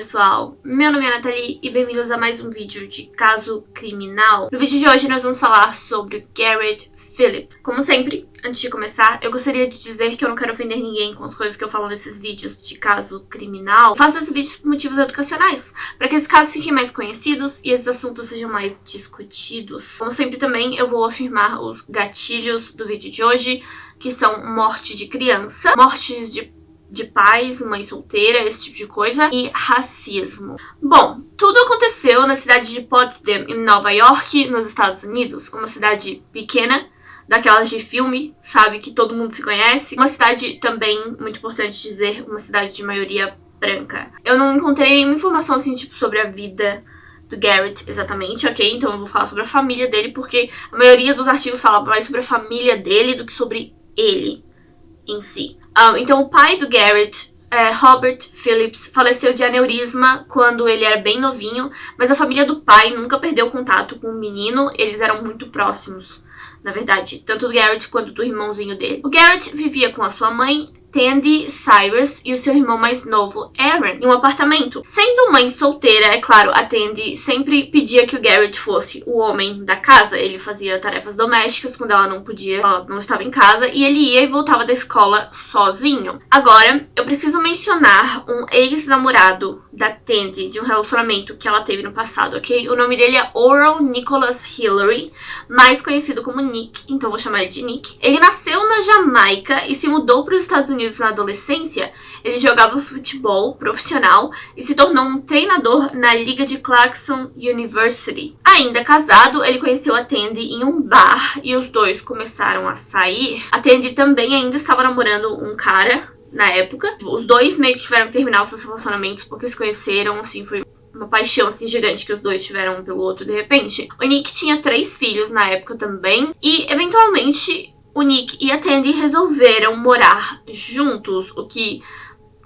pessoal, meu nome é Nathalie e bem-vindos a mais um vídeo de caso criminal. No vídeo de hoje nós vamos falar sobre Garrett Phillips. Como sempre, antes de começar, eu gostaria de dizer que eu não quero ofender ninguém com as coisas que eu falo nesses vídeos de caso criminal. Eu faço esses vídeos por motivos educacionais, para que esses casos fiquem mais conhecidos e esses assuntos sejam mais discutidos. Como sempre também, eu vou afirmar os gatilhos do vídeo de hoje, que são morte de criança, mortes de pais, mãe solteira, esse tipo de coisa, e racismo. Bom, tudo aconteceu na cidade de Potsdam, em Nova York, nos Estados Unidos, uma cidade pequena, daquelas de filme, sabe, que todo mundo se conhece. Uma cidade também, muito importante dizer, uma cidade de maioria branca. Eu não encontrei nenhuma informação assim, tipo, sobre a vida do Garrett exatamente, ok? Então eu vou falar sobre a família dele, porque a maioria dos artigos fala mais sobre a família dele do que sobre ele em si. Então o pai do Garrett, Robert Phillips, faleceu de aneurisma quando ele era bem novinho, mas a família do pai nunca perdeu contato com o menino, eles eram muito próximos, na verdade, tanto do Garrett quanto do irmãozinho dele. O Garrett vivia com a sua mãe, Tandy Cyrus, e o seu irmão mais novo, Aaron, em um apartamento. Sendo mãe solteira, é claro, a Tandy sempre pedia que o Garrett fosse o homem da casa. Ele fazia tarefas domésticas quando ela não podia, ela não estava em casa, e ele ia e voltava da escola sozinho. Agora, eu preciso mencionar um ex-namorado da Tandy, de um relacionamento que ela teve no passado, ok? O nome dele é Oral Nicholas Hillary, mais conhecido como Nick, então vou chamar ele de Nick. Ele nasceu na Jamaica e se mudou para os Estados Unidos na adolescência. Ele jogava futebol profissional e se tornou um treinador na liga de Clarkson University. Ainda casado, ele conheceu a Tandy em um bar e os dois começaram a sair. A Tandy também ainda estava namorando um cara na época. Os dois meio que tiveram que terminar os seus relacionamentos porque se conheceram, assim, foi uma paixão assim gigante que os dois tiveram um pelo outro de repente. O Nick tinha 3 filhos na época também e eventualmente o Nick e a Tandy resolveram morar juntos, o que,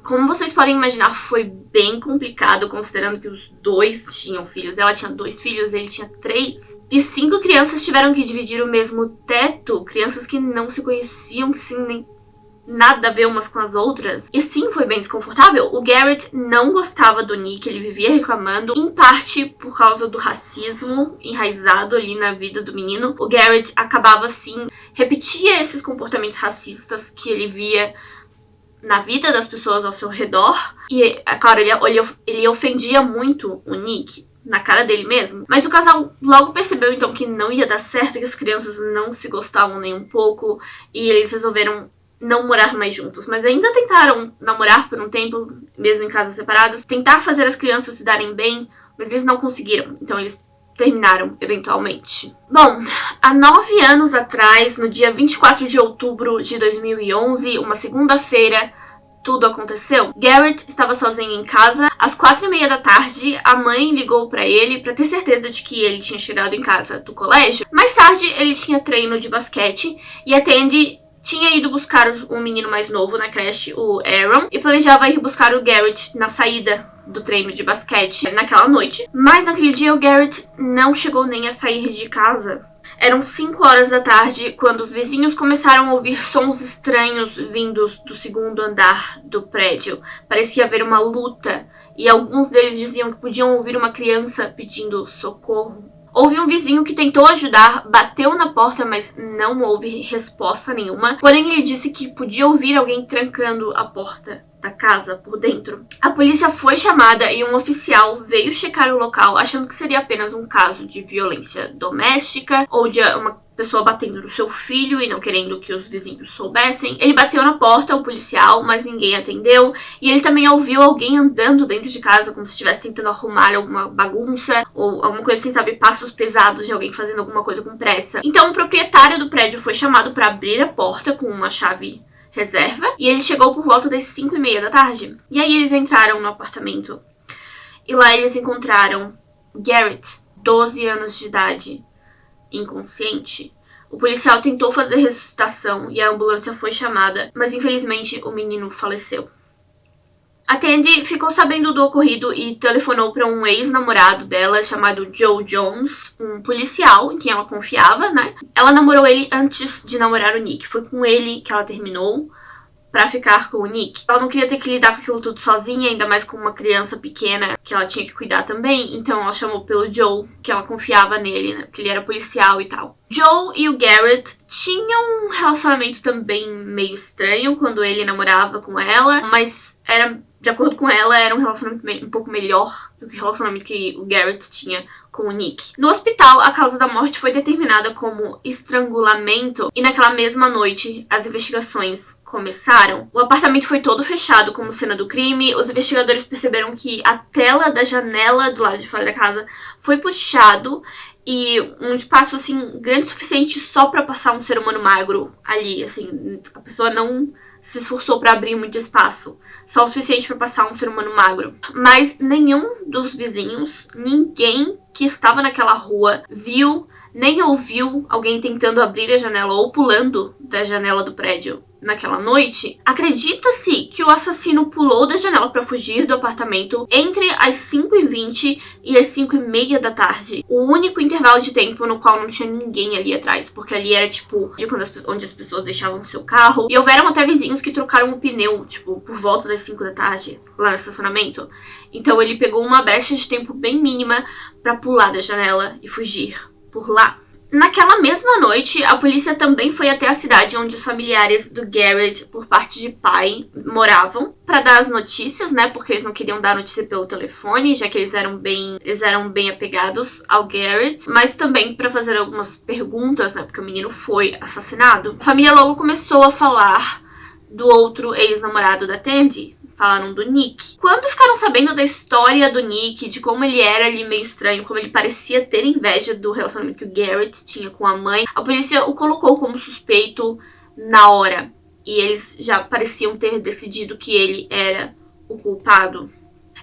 como vocês podem imaginar, foi bem complicado, considerando que os dois tinham filhos. Ela tinha 2 filhos, ele tinha 3. E 5 crianças tiveram que dividir o mesmo teto, crianças que não se conheciam, que sim, nem nada a ver umas com as outras. E sim, foi bem desconfortável. O Garrett não gostava do Nick, ele vivia reclamando, em parte por causa do racismo enraizado ali na vida do menino. O Garrett acabava, assim, repetia esses comportamentos racistas que ele via na vida das pessoas ao seu redor. E, é claro, ele ofendia muito o Nick, na cara dele mesmo. Mas o casal logo percebeu, então, que não ia dar certo, que as crianças não se gostavam nem um pouco, e eles resolveram não morar mais juntos, mas ainda tentaram namorar por um tempo, mesmo em casas separadas, tentar fazer as crianças se darem bem, mas eles não conseguiram, então eles terminaram eventualmente. Bom, há 9 anos atrás, no dia 24 de outubro de 2011, uma segunda-feira, tudo aconteceu. Garrett estava sozinho em casa. Às 4:30 da tarde, a mãe ligou pra ele pra ter certeza de que ele tinha chegado em casa do colégio. Mais tarde, ele tinha treino de basquete e a Tandy tinha ido buscar o menino mais novo na creche, o Aaron, e planejava ir buscar o Garrett na saída do treino de basquete naquela noite. Mas naquele dia o Garrett não chegou nem a sair de casa. Eram 5 horas da tarde quando os vizinhos começaram a ouvir sons estranhos vindos do segundo andar do prédio. Parecia haver uma luta e alguns deles diziam que podiam ouvir uma criança pedindo socorro. Houve um vizinho que tentou ajudar, bateu na porta, mas não houve resposta nenhuma. Porém, ele disse que podia ouvir alguém trancando a porta da casa por dentro. A polícia foi chamada e um oficial veio checar o local, achando que seria apenas um caso de violência doméstica ou de uma pessoa batendo no seu filho e não querendo que os vizinhos soubessem. Ele bateu na porta, o policial, mas ninguém atendeu. E ele também ouviu alguém andando dentro de casa, como se estivesse tentando arrumar alguma bagunça ou alguma coisa assim, sabe? Passos pesados de alguém fazendo alguma coisa com pressa. Então o proprietário do prédio foi chamado para abrir a porta com uma chave reserva. E ele chegou por volta das 5:30 da tarde. E aí eles entraram no apartamento. E lá eles encontraram Garrett, 12 anos de idade, inconsciente. O policial tentou fazer ressuscitação e a ambulância foi chamada, mas infelizmente o menino faleceu. A Tandy ficou sabendo do ocorrido e telefonou para um ex-namorado dela chamado Joe Jones, um policial em quem ela confiava, né? Ela namorou ele antes de namorar o Nick. Foi com ele que ela terminou. pra ficar com o Nick. Ela não queria ter que lidar com aquilo tudo sozinha, ainda mais com uma criança pequena que ela tinha que cuidar também. Então ela chamou pelo Joe, que ela confiava nele, né? Porque ele era policial e tal. Joe e o Garrett tinham um relacionamento também meio estranho quando ele namorava com ela, mas de acordo com ela, era um relacionamento um pouco melhor do que o relacionamento que o Garrett tinha com o Nick. No hospital, a causa da morte foi determinada como estrangulamento e naquela mesma noite as investigações começaram. O apartamento foi todo fechado como cena do crime. Os investigadores perceberam que a tela da janela do lado de fora da casa foi puxado e um espaço, assim, grande o suficiente só pra passar um ser humano magro ali, assim. A pessoa não se esforçou pra abrir muito espaço. Só o suficiente pra passar um ser humano magro. Mas nenhum dos vizinhos, ninguém que estava naquela rua, viu nem ouviu alguém tentando abrir a janela ou pulando da janela do prédio naquela noite. Acredita-se que o assassino pulou da janela para fugir do apartamento entre as 5h20 e as 5h30 da tarde. O único intervalo de tempo no qual não tinha ninguém ali atrás, porque ali era, tipo, onde as pessoas deixavam seu carro. E houveram até vizinhos que trocaram o pneu, tipo, por volta das 5 da tarde, lá no estacionamento. Então ele pegou uma brecha de tempo bem mínima para pular da janela e fugir por lá. Naquela mesma noite, a polícia também foi até a cidade onde os familiares do Garrett, por parte de pai, moravam, para dar as notícias, né? Porque eles não queriam dar notícia pelo telefone, já que eles eram bem apegados ao Garrett, mas também para fazer algumas perguntas, né? Porque o menino foi assassinado. A família logo começou a falar do outro ex-namorado da Tandy. Falaram do Nick. Quando ficaram sabendo da história do Nick, de como ele era ali meio estranho, como ele parecia ter inveja do relacionamento que o Garrett tinha com a mãe, a polícia o colocou como suspeito na hora. E eles já pareciam ter decidido que ele era o culpado.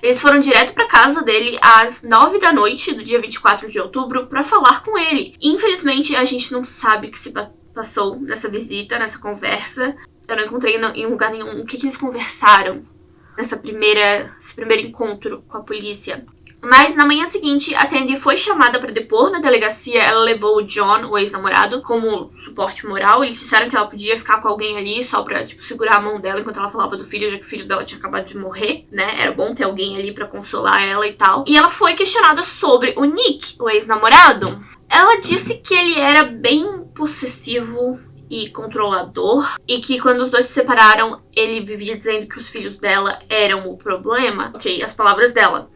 Eles foram direto pra casa dele às 9 da noite do dia 24 de outubro pra falar com ele. Infelizmente, a gente não sabe o que se passou nessa visita, nessa conversa. Eu não encontrei em lugar nenhum o que eles conversaram nesse primeiro encontro com a polícia. Mas na manhã seguinte, a Tandy foi chamada para depor na delegacia. Ela levou o John, o ex-namorado, como suporte moral. Eles disseram que ela podia ficar com alguém ali só pra, tipo, segurar a mão dela enquanto ela falava do filho, já que o filho dela tinha acabado de morrer, né? Era bom ter alguém ali pra consolar ela e tal. E ela foi questionada sobre o Nick, o ex-namorado. Ela disse que ele era bem possessivo e controlador, e que quando os dois se separaram, ele vivia dizendo que os filhos dela eram o problema. Ok, as palavras dela.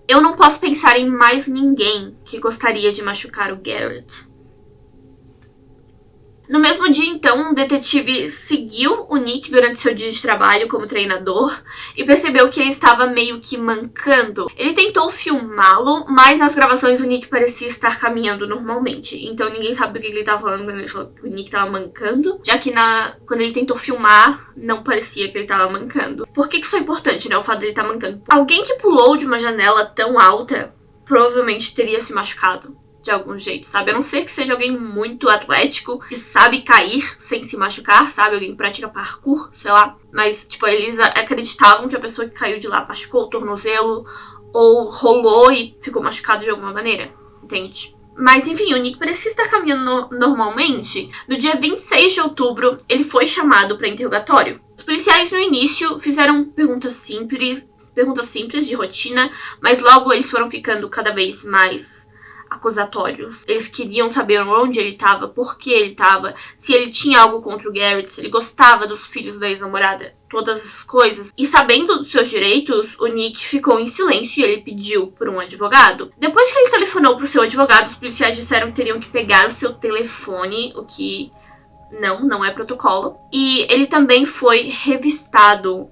Eu não posso pensar em mais ninguém que gostaria de machucar o Garrett. No mesmo dia, então, um detetive seguiu o Nick durante seu dia de trabalho como treinador e percebeu que ele estava meio que mancando. Ele tentou filmá-lo, mas nas gravações o Nick parecia estar caminhando normalmente. Então ninguém sabe do que ele estava falando quando ele falou que o Nick estava mancando, já que quando ele tentou filmar, não parecia que ele estava mancando. Por que isso é importante, né? O fato de ele estar mancando. Alguém que pulou de uma janela tão alta provavelmente teria se machucado de algum jeito, sabe? A não ser que seja alguém muito atlético, que sabe cair sem se machucar, sabe? Alguém que pratica parkour, sei lá. Mas, tipo, eles acreditavam que a pessoa que caiu de lá machucou o tornozelo ou rolou e ficou machucado de alguma maneira, entende? Mas, enfim, o Nick parecia estar caminhando normalmente. No dia 26 de outubro, ele foi chamado para interrogatório. Os policiais, no início, fizeram perguntas simples de rotina, mas logo eles foram ficando cada vez mais acusatórios. Eles queriam saber onde ele estava, por que ele estava, se ele tinha algo contra o Garrett, se ele gostava dos filhos da ex-namorada, todas essas coisas. E sabendo dos seus direitos, o Nick ficou em silêncio e ele pediu por um advogado. Depois que ele telefonou pro seu advogado, os policiais disseram que teriam que pegar o seu telefone, o que não é protocolo. E ele também foi revistado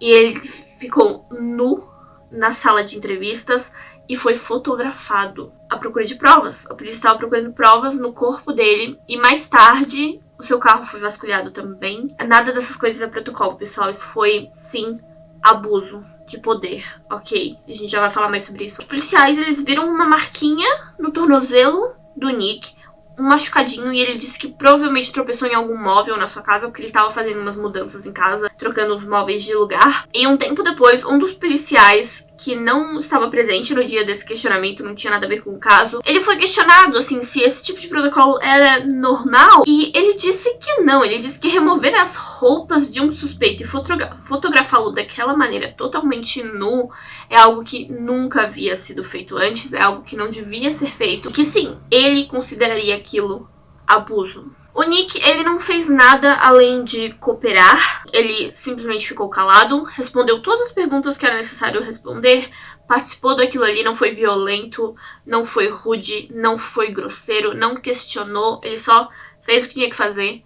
e ele ficou nu na sala de entrevistas e foi fotografado à procura de provas. A polícia estava procurando provas no corpo dele e mais tarde o seu carro foi vasculhado também. Nada dessas coisas é protocolo, pessoal. Isso foi, sim, abuso de poder, ok? A gente já vai falar mais sobre isso. Os policiais, eles viram uma marquinha no tornozelo do Nick, um machucadinho, e ele disse que provavelmente tropeçou em algum móvel na sua casa, porque ele estava fazendo umas mudanças em casa. trocando os móveis de lugar. E um tempo depois, um dos policiais que não estava presente no dia desse questionamento, não tinha nada a ver com o caso, ele foi questionado, assim, se esse tipo de protocolo era normal, e ele disse que não. Ele disse que remover as roupas de um suspeito e fotografá-lo daquela maneira, totalmente nu, é algo que nunca havia sido feito antes, é algo que não devia ser feito, que sim, ele consideraria aquilo abuso. O Nick, ele não fez nada além de cooperar, ele simplesmente ficou calado, respondeu todas as perguntas que era necessário responder, participou daquilo ali, não foi violento, não foi rude, não foi grosseiro, não questionou, ele só fez o que tinha que fazer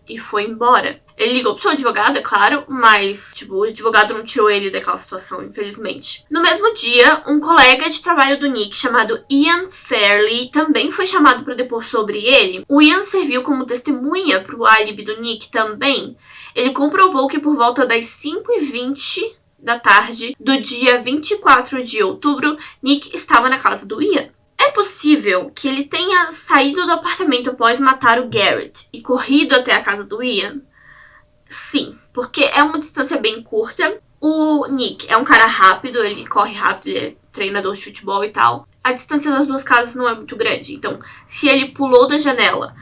e foi embora. Ele ligou pro seu advogado, é claro, mas, o advogado não tirou ele daquela situação, infelizmente. No mesmo dia, um colega de trabalho do Nick, chamado Ian Fairley, também foi chamado para depor sobre ele. O Ian serviu como testemunha pro álibi do Nick também. Ele comprovou que por volta das 5h20 da tarde do dia 24 de outubro, Nick estava na casa do Ian. É possível que ele tenha saído do apartamento após matar o Garrett e corrido até a casa do Ian? Sim, porque é uma distância bem curta. O Nick é um cara rápido, ele corre rápido, ele é treinador de futebol e tal. A distância das duas casas não é muito grande, então se ele pulou da janela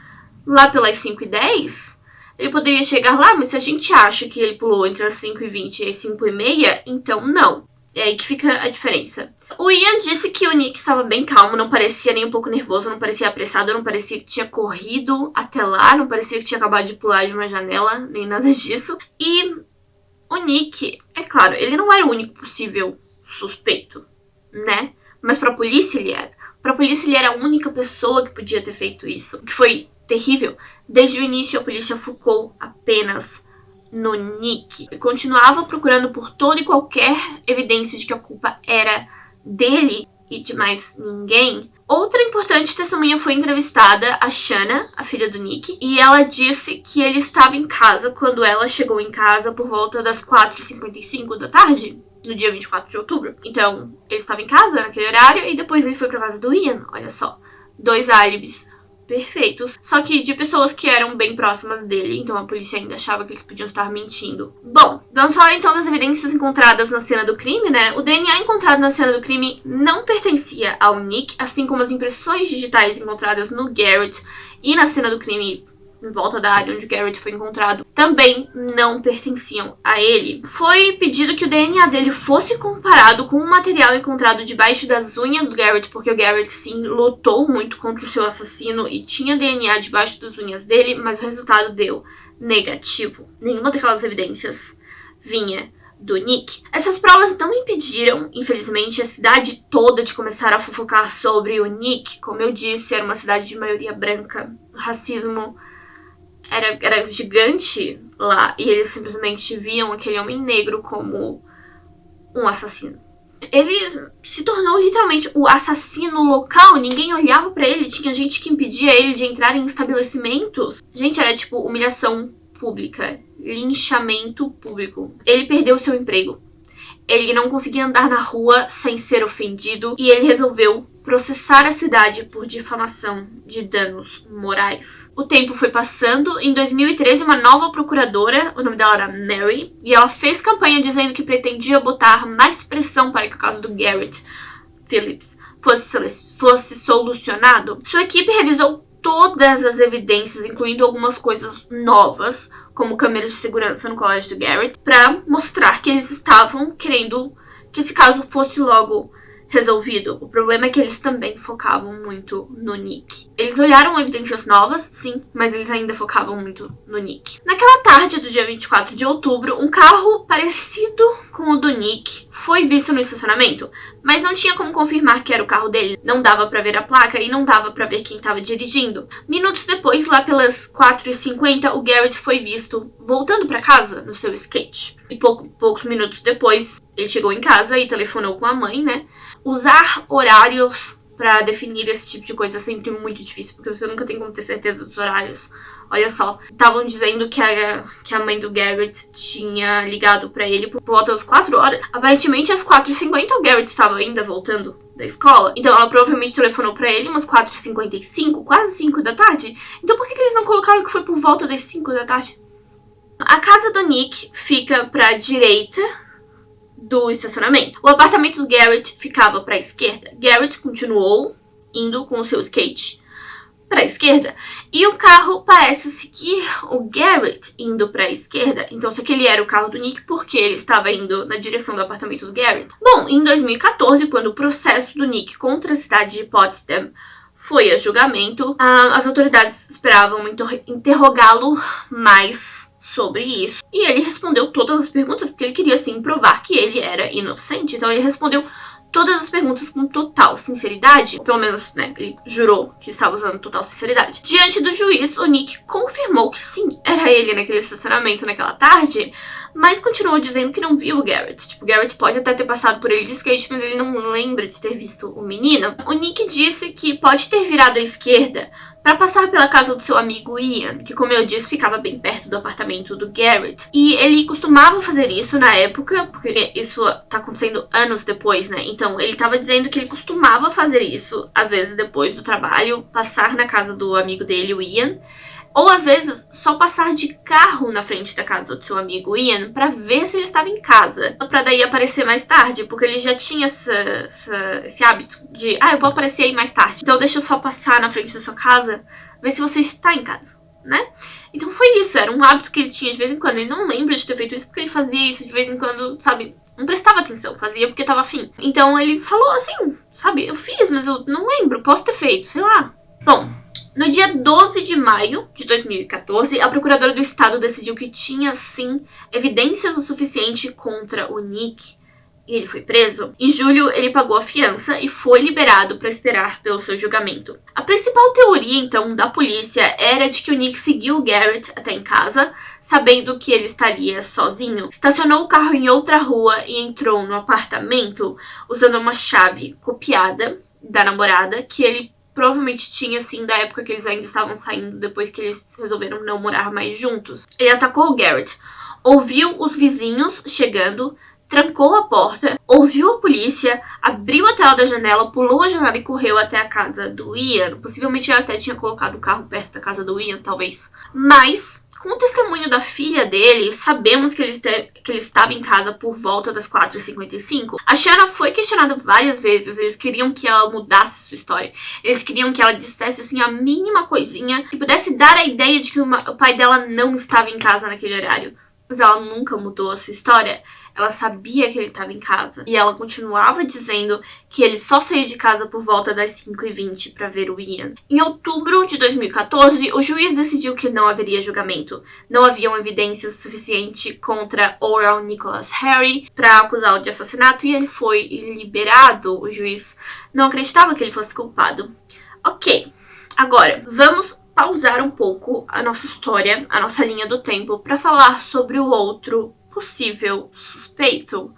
lá pelas 5h10, ele poderia chegar lá, mas se a gente acha que ele pulou entre as 5h20 e as 5h30, então não. É aí que fica a diferença. O Ian disse que o Nick estava bem calmo, não parecia nem um pouco nervoso, não parecia apressado, não parecia que tinha corrido até lá, não parecia que tinha acabado de pular de uma janela, nem nada disso. E o Nick, é claro, ele não era o único possível suspeito, né? Mas pra polícia ele era. Pra polícia ele era a única pessoa que podia ter feito isso, o que foi terrível. Desde o início a polícia focou apenas no Nick. Ele continuava procurando por toda e qualquer evidência de que a culpa era dele e de mais ninguém. Outra importante testemunha foi entrevistada, a Shanna, a filha do Nick, e ela disse que ele estava em casa quando ela chegou em casa por volta das 4h55 da tarde, no dia 24 de outubro. Então, ele estava em casa naquele horário e depois ele foi pra casa do Ian. Olha só, 2 álibis perfeitos, só que de pessoas que eram bem próximas dele, então a polícia ainda achava que eles podiam estar mentindo. Bom, vamos falar então das evidências encontradas na cena do crime, né? O DNA encontrado na cena do crime não pertencia ao Nick, assim como as impressões digitais encontradas no Garrett e na cena do crime em volta da área onde o Garrett foi encontrado, também não pertenciam a ele. Foi pedido que o DNA dele fosse comparado com o material encontrado debaixo das unhas do Garrett, porque o Garrett, sim, lutou muito contra o seu assassino e tinha DNA debaixo das unhas dele, mas o resultado deu negativo. Nenhuma daquelas evidências vinha do Nick. Essas provas não impediram, infelizmente, a cidade toda de começar a fofocar sobre o Nick. Como eu disse, era uma cidade de maioria branca. O racismo era gigante lá e eles simplesmente viam aquele homem negro como um assassino. Ele se tornou literalmente o assassino local, ninguém olhava pra ele, tinha gente que impedia ele de entrar em estabelecimentos. Gente, era tipo humilhação pública, linchamento público. Ele perdeu seu emprego, ele não conseguia andar na rua sem ser ofendido e ele resolveu processar a cidade por difamação de danos morais. O tempo foi passando. Em 2013, uma nova procuradora, o nome dela era Mary, e ela fez campanha dizendo que pretendia botar mais pressão para que o caso do Garrett Phillips fosse solucionado. Sua equipe revisou todas as evidências, incluindo algumas coisas novas, como câmeras de segurança no colégio do Garrett, para mostrar que eles estavam querendo que esse caso fosse logo resolvido. O problema é que eles também focavam muito no Nick. Eles olharam evidências novas, sim, mas eles ainda focavam muito no Nick. Naquela tarde do dia 24 de outubro, um carro parecido com o do Nick foi visto no estacionamento, mas não tinha como confirmar que era o carro dele. Não dava pra ver a placa e não dava pra ver quem estava dirigindo. Minutos depois, lá pelas 4h50, o Garrett foi visto voltando pra casa no seu skate. E poucos minutos depois, ele chegou em casa e telefonou com a mãe, né? Usar horários pra definir esse tipo de coisa é sempre muito difícil, porque você nunca tem como ter certeza dos horários. Olha só, estavam dizendo que a mãe do Garrett tinha ligado pra ele por volta das 4 horas. Aparentemente, às 4h50, o Garrett estava ainda voltando da escola. Então, ela provavelmente telefonou pra ele umas 4h55, quase 5 da tarde. Então, por que eles não colocaram que foi por volta das 5 da tarde? A casa do Nick fica pra direita do estacionamento. O apartamento do Garrett ficava pra esquerda. Garrett continuou indo com o seu skate pra esquerda. E o carro parece seguir o Garrett indo pra esquerda. Então, só que ele era o carro do Nick porque ele estava indo na direção do apartamento do Garrett. Bom, em 2014, quando o processo do Nick contra a cidade de Potsdam foi a julgamento, as autoridades esperavam interrogá-lo mais sobre isso. E ele respondeu todas as perguntas porque ele queria, sim, provar que ele era inocente. Então, ele respondeu todas as perguntas com total sinceridade. Pelo menos, né, ele jurou que estava usando total sinceridade. Diante do juiz, o Nick confirmou que sim, era ele naquele estacionamento naquela tarde, mas continuou dizendo que não viu o Garrett. Tipo, o Garrett pode até ter passado por ele de skate, mas ele não lembra de ter visto o menino. O Nick disse que pode ter virado à esquerda para passar pela casa do seu amigo Ian, que, como eu disse, ficava bem perto do apartamento do Garrett. E ele costumava fazer isso na época, porque isso tá acontecendo anos depois, né? Então, ele tava dizendo que ele costumava fazer isso, às vezes depois do trabalho, passar na casa do amigo dele, o Ian, ou às vezes só passar de carro na frente da casa do seu amigo Ian pra ver se ele estava em casa, pra daí aparecer mais tarde, porque ele já tinha esse hábito de, eu vou aparecer aí mais tarde, então deixa eu só passar na frente da sua casa, ver se você está em casa, né? Então foi isso, era um hábito que ele tinha de vez em quando. Ele não lembra de ter feito isso porque ele fazia isso de vez em quando, sabe? Não prestava atenção, fazia porque tava afim. Então ele falou assim, sabe? Eu fiz, mas eu não lembro, posso ter feito, sei lá. Bom, no dia 12 de maio de 2014, a procuradora do estado decidiu que tinha, sim, evidências o suficiente contra o Nick e ele foi preso. Em julho, ele pagou a fiança e foi liberado para esperar pelo seu julgamento. A principal teoria, então, da polícia era de que o Nick seguiu o Garrett até em casa, sabendo que ele estaria sozinho. Estacionou o carro em outra rua e entrou no apartamento usando uma chave copiada da namorada que ele provavelmente tinha, assim, da época que eles ainda estavam saindo, depois que eles resolveram não morar mais juntos. Ele atacou o Garrett, ouviu os vizinhos chegando, trancou a porta, ouviu a polícia, abriu a tela da janela, pulou a janela e correu até a casa do Ian. Possivelmente ele até tinha colocado o carro perto da casa do Ian, talvez. Mas, com o testemunho da filha dele, sabemos que ele estava em casa por volta das 4h55. A Shanna foi questionada várias vezes. Eles queriam que ela mudasse sua história. Eles queriam que ela dissesse, assim, a mínima coisinha que pudesse dar a ideia de que o pai dela não estava em casa naquele horário. Mas ela nunca mudou a sua história. Ela sabia que ele estava em casa. E ela continuava dizendo que ele só saiu de casa por volta das 5h20 para ver o Ian. Em outubro de 2014, o juiz decidiu que não haveria julgamento. Não haviam evidências suficientes contra Oral Nicholas Harry para acusá-lo de assassinato e ele foi liberado. O juiz não acreditava que ele fosse culpado. Ok, agora vamos pausar um pouco a nossa história, a nossa linha do tempo, para falar sobre o outro possível suspeito,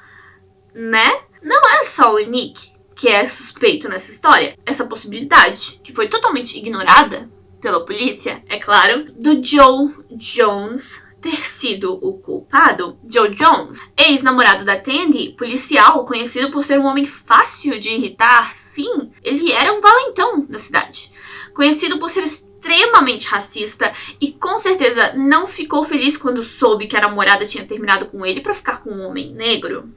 né? Não é só o Nick que é suspeito nessa história. Essa possibilidade, que foi totalmente ignorada pela polícia, é claro, do Joe Jones ter sido o culpado. Joe Jones, ex-namorado da Tandy, policial, conhecido por ser um homem fácil de irritar, sim, ele era um valentão da cidade. Conhecido por ser extremamente racista e com certeza não ficou feliz quando soube que a namorada tinha terminado com ele para ficar com um homem negro.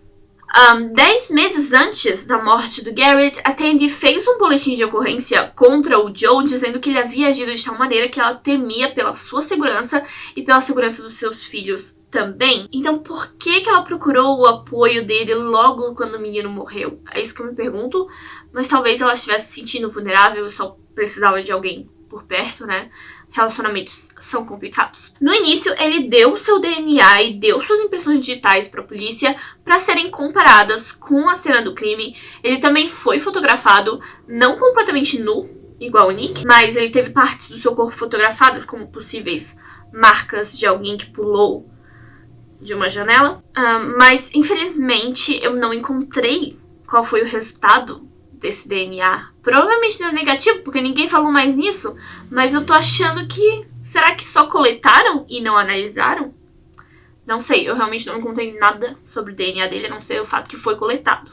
10 meses antes da morte do Garrett, a Tandy fez um boletim de ocorrência contra o Joe, dizendo que ele havia agido de tal maneira que ela temia pela sua segurança e pela segurança dos seus filhos também. Então, por que ela procurou o apoio dele logo quando o menino morreu? É isso que eu me pergunto, mas talvez ela estivesse se sentindo vulnerável e só precisava de alguém por perto, né? Relacionamentos são complicados. No início, ele deu seu DNA e deu suas impressões digitais para a polícia para serem comparadas com a cena do crime. Ele também foi fotografado, não completamente nu, igual o Nick, mas ele teve partes do seu corpo fotografadas, como possíveis marcas de alguém que pulou de uma janela. Mas, infelizmente, eu não encontrei qual foi o resultado desse DNA. Provavelmente deu negativo, porque ninguém falou mais nisso, mas eu tô achando que... Será que só coletaram e não analisaram? Não sei, eu realmente não encontrei nada sobre o DNA dele, a não ser o fato que foi coletado.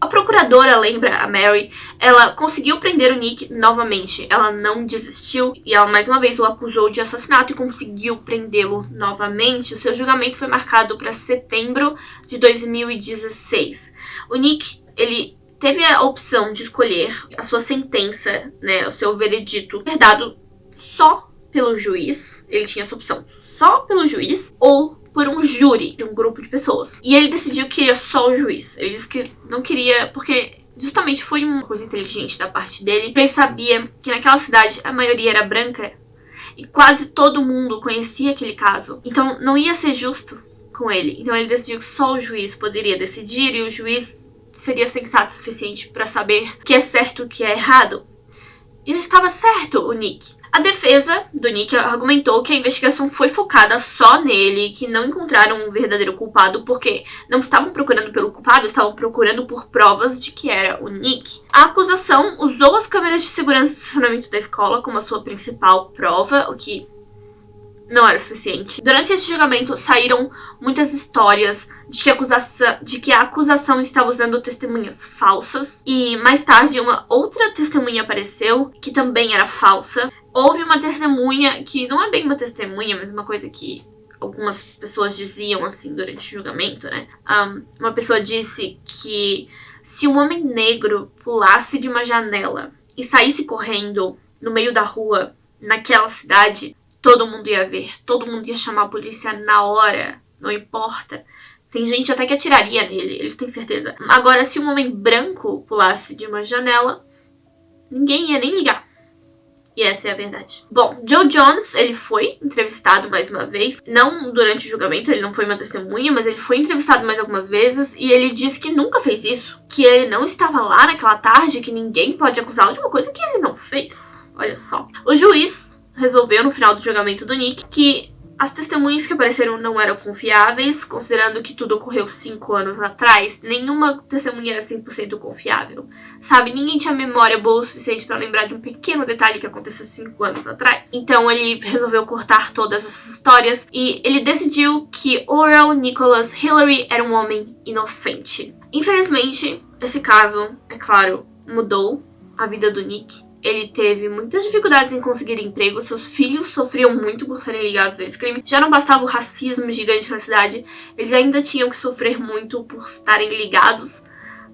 A procuradora lembra a Mary, ela conseguiu prender o Nick novamente. Ela não desistiu e ela mais uma vez o acusou de assassinato e conseguiu prendê-lo novamente. O seu julgamento foi marcado para setembro de 2016. O Nick, ele teve a opção de escolher a sua sentença, né, o seu veredito, ser dado só pelo juiz. Ele tinha essa opção só pelo juiz ou por um júri de um grupo de pessoas. E ele decidiu que queria só o juiz. Ele disse que não queria, porque justamente foi uma coisa inteligente da parte dele. Ele sabia que naquela cidade a maioria era branca e quase todo mundo conhecia aquele caso. Então não ia ser justo com ele. Então ele decidiu que só o juiz poderia decidir e o juiz seria sensato o suficiente para saber o que é certo e o que é errado. E ele estava certo, o Nick. A defesa do Nick argumentou que a investigação foi focada só nele, que não encontraram um verdadeiro culpado, porque não estavam procurando pelo culpado, estavam procurando por provas de que era o Nick. A acusação usou as câmeras de segurança do estacionamento da escola como a sua principal prova, o que não era suficiente. Durante esse julgamento saíram muitas histórias de que a acusação estava usando testemunhas falsas. E mais tarde uma outra testemunha apareceu, que também era falsa. Houve uma testemunha que não é bem uma testemunha, mas uma coisa que algumas pessoas diziam assim durante o julgamento, né? Uma pessoa disse que se um homem negro pulasse de uma janela e saísse correndo no meio da rua naquela cidade, todo mundo ia ver, todo mundo ia chamar a polícia na hora, não importa. Tem gente até que atiraria nele, eles têm certeza. Agora, se um homem branco pulasse de uma janela, ninguém ia nem ligar. E essa é a verdade. Bom, Joe Jones, ele foi entrevistado mais uma vez. Não durante o julgamento, ele não foi uma testemunha, mas ele foi entrevistado mais algumas vezes. E ele disse que nunca fez isso. Que ele não estava lá naquela tarde, que ninguém pode acusá-lo de uma coisa que ele não fez. Olha só. O juiz resolveu no final do julgamento do Nick que as testemunhas que apareceram não eram confiáveis, considerando que tudo ocorreu 5 anos atrás. Nenhuma testemunha era 100% confiável, sabe? Ninguém tinha memória boa o suficiente para lembrar de um pequeno detalhe que aconteceu 5 anos atrás. Então ele resolveu cortar todas essas histórias e ele decidiu que Oral Nicholas Hillary era um homem inocente. Infelizmente, esse caso, é claro, mudou a vida do Nick. Ele teve muitas dificuldades em conseguir emprego, seus filhos sofriam muito por serem ligados a esse crime. Já não bastava o racismo gigante na cidade, eles ainda tinham que sofrer muito por estarem ligados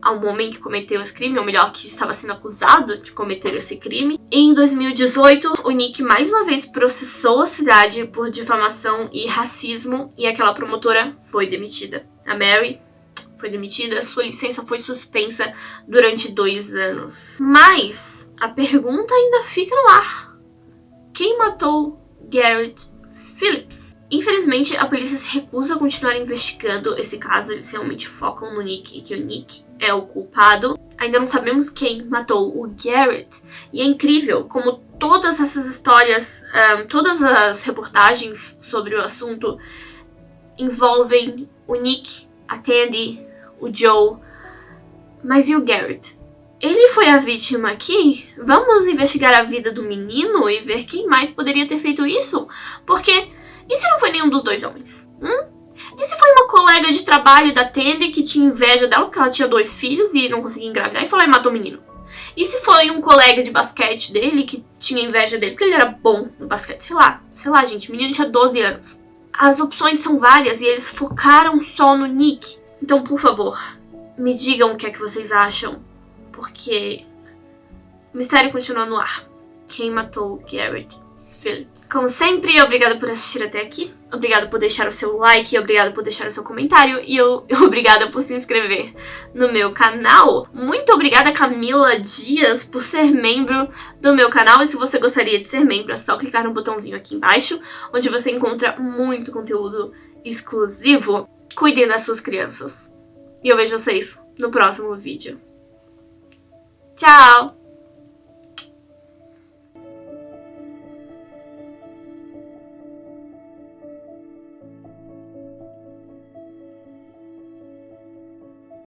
ao homem que cometeu esse crime, ou melhor, que estava sendo acusado de cometer esse crime. E em 2018, o Nick mais uma vez processou a cidade por difamação e racismo, e aquela promotora foi demitida. A Mary foi demitida, sua licença foi suspensa durante 2 anos. Mas a pergunta ainda fica no ar. Quem matou Garrett Phillips? Infelizmente, a polícia se recusa a continuar investigando esse caso. Eles realmente focam no Nick e que o Nick é o culpado. Ainda não sabemos quem matou o Garrett. E é incrível como todas essas histórias, todas as reportagens sobre o assunto envolvem o Nick, a Tandy, o Joe, mas e o Garrett? Ele foi a vítima aqui? Vamos investigar a vida do menino e ver quem mais poderia ter feito isso? Porque, e se não foi nenhum dos 2 homens? E se foi uma colega de trabalho da Tandy que tinha inveja dela porque ela tinha 2 filhos e não conseguia engravidar e foi lá e matou o menino? E se foi um colega de basquete dele que tinha inveja dele porque ele era bom no basquete? Sei lá, gente, o menino tinha 12 anos. As opções são várias e eles focaram só no Nick. Então, por favor, me digam o que é que vocês acham, porque o mistério continua no ar. Quem matou Garrett Phillips? Como sempre, obrigada por assistir até aqui, obrigada por deixar o seu like, obrigada por deixar o seu comentário e obrigada por se inscrever no meu canal. Muito obrigada, Camila Dias, por ser membro do meu canal. E se você gostaria de ser membro, é só clicar no botãozinho aqui embaixo, onde você encontra muito conteúdo exclusivo. Cuidem das suas crianças. E eu vejo vocês no próximo vídeo. Tchau!